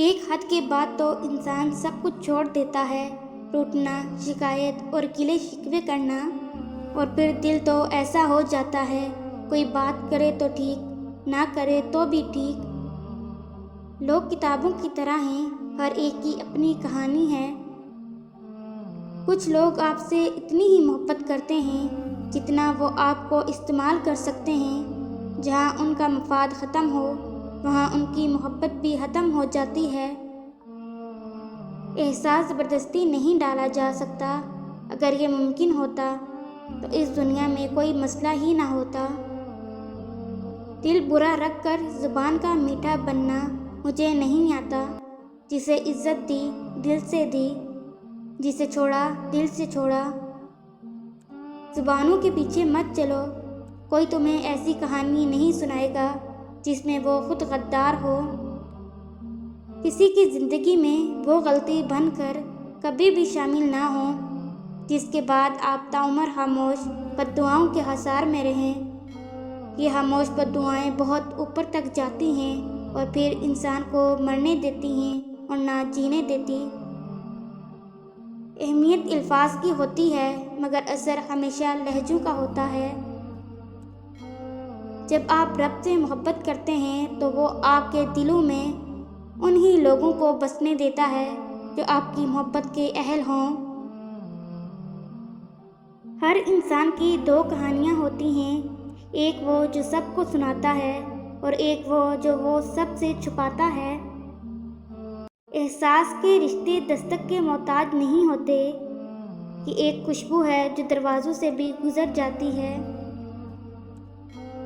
ایک حد کے بعد تو انسان سب کچھ چھوڑ دیتا ہے، روٹنا، شکایت اور گلے شکوے کرنا، اور پھر دل تو ایسا ہو جاتا ہے، کوئی بات کرے تو ٹھیک، نہ کرے تو بھی ٹھیک۔ لوگ کتابوں کی طرح ہیں، ہر ایک کی اپنی کہانی ہے۔ کچھ لوگ آپ سے اتنی ہی محبت کرتے ہیں جتنا وہ آپ کو استعمال کر سکتے ہیں۔ جہاں ان کا مفاد ختم ہو، وہاں ان کی محبت بھی ختم ہو جاتی ہے۔ احساس زبردستی نہیں ڈالا جا سکتا۔ اگر یہ ممکن ہوتا تو اس دنیا میں کوئی مسئلہ ہی نہ ہوتا۔ دل برا رکھ کر زبان کا میٹھا بننا مجھے نہیں آتا۔ جسے عزت دی، دل سے دی، جسے چھوڑا، دل سے چھوڑا۔ زبانوں کے پیچھے مت چلو، کوئی تمہیں ایسی کہانی نہیں سنائے گا جس میں وہ خود غدار ہو۔ کسی کی زندگی میں وہ غلطی بن کر کبھی بھی شامل نہ ہو جس کے بعد آپ تعمر خاموش بددعاؤں کے حصار میں رہیں۔ یہ خاموش بددعائیں بہت اوپر تک جاتی ہیں اور پھر انسان کو مرنے دیتی ہیں اور نہ جینے دیتی۔ اہمیت الفاظ کی ہوتی ہے مگر اثر ہمیشہ لہجوں کا ہوتا ہے۔ جب آپ رب سے محبت کرتے ہیں تو وہ آپ کے دلوں میں انہی لوگوں کو بسنے دیتا ہے جو آپ کی محبت کے اہل ہوں۔ ہر انسان کی دو کہانیاں ہوتی ہیں، ایک وہ جو سب کو سناتا ہے اور ایک جو وہ سب سے چھپاتا ہے۔ احساس کے رشتے دستک کے محتاج نہیں ہوتے، یہ ایک خوشبو ہے جو دروازوں سے بھی گزر جاتی ہے۔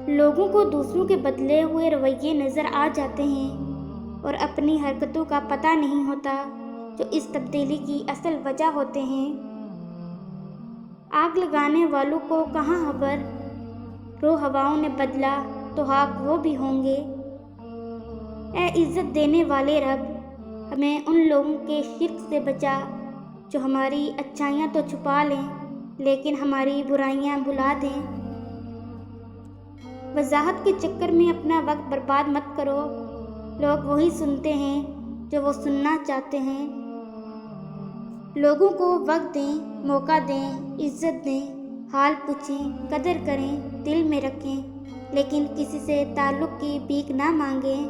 لوگوں کو دوسروں کے بدلے ہوئے رویے نظر آ جاتے ہیں اور اپنی حرکتوں کا پتہ نہیں ہوتا جو اس تبدیلی کی اصل وجہ ہوتے ہیں۔ آگ لگانے والوں کو کہاں خبر، رو ہواؤں نے بدلا تو خاک وہ بھی ہوں گے۔ اے عزت دینے والے رب، ہمیں ان لوگوں کے شرک سے بچا جو ہماری اچھائیاں تو چھپا لیں لیکن ہماری برائیاں بھلا دیں۔ وضاحت کے چکر میں اپنا وقت برباد مت کرو، لوگ وہی سنتے ہیں جو وہ سننا چاہتے ہیں۔ لوگوں کو وقت دیں، موقع دیں، عزت دیں، حال پوچھیں، قدر کریں، دل میں رکھیں، لیکن کسی سے تعلق کی بھیک نہ مانگیں۔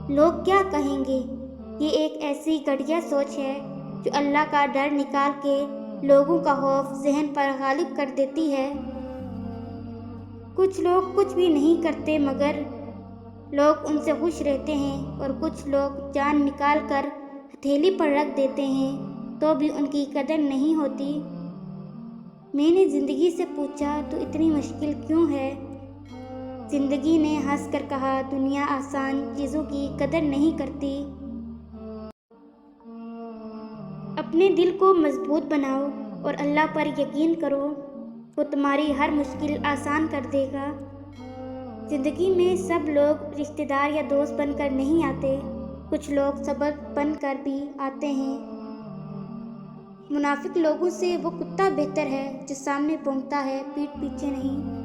لوگ کیا کہیں گے، یہ ایک ایسی گھٹیا سوچ ہے جو اللہ کا ڈر نکال کے لوگوں کا خوف ذہن پر غالب کر دیتی ہے۔ کچھ لوگ کچھ بھی نہیں کرتے مگر لوگ ان سے خوش رہتے ہیں، اور کچھ لوگ جان نکال کر ہتھیلی پر رکھ دیتے ہیں تو بھی ان کی قدر نہیں ہوتی۔ میں نے زندگی سے پوچھا تو اتنی مشکل کیوں ہے؟ زندگی نے ہنس کر کہا دنیا آسان چیزوں کی قدر نہیں کرتی۔ اپنے دل کو مضبوط بناؤ اور اللہ پر یقین کرو، وہ تمہاری ہر مشکل آسان کر دے گا۔ زندگی میں سب لوگ رشتہ دار یا دوست بن کر نہیں آتے، کچھ لوگ سبب بن کر بھی آتے ہیں۔ منافق لوگوں سے وہ کتا بہتر ہے جو سامنے بھونکتا ہے، پیٹھ پیچھے نہیں۔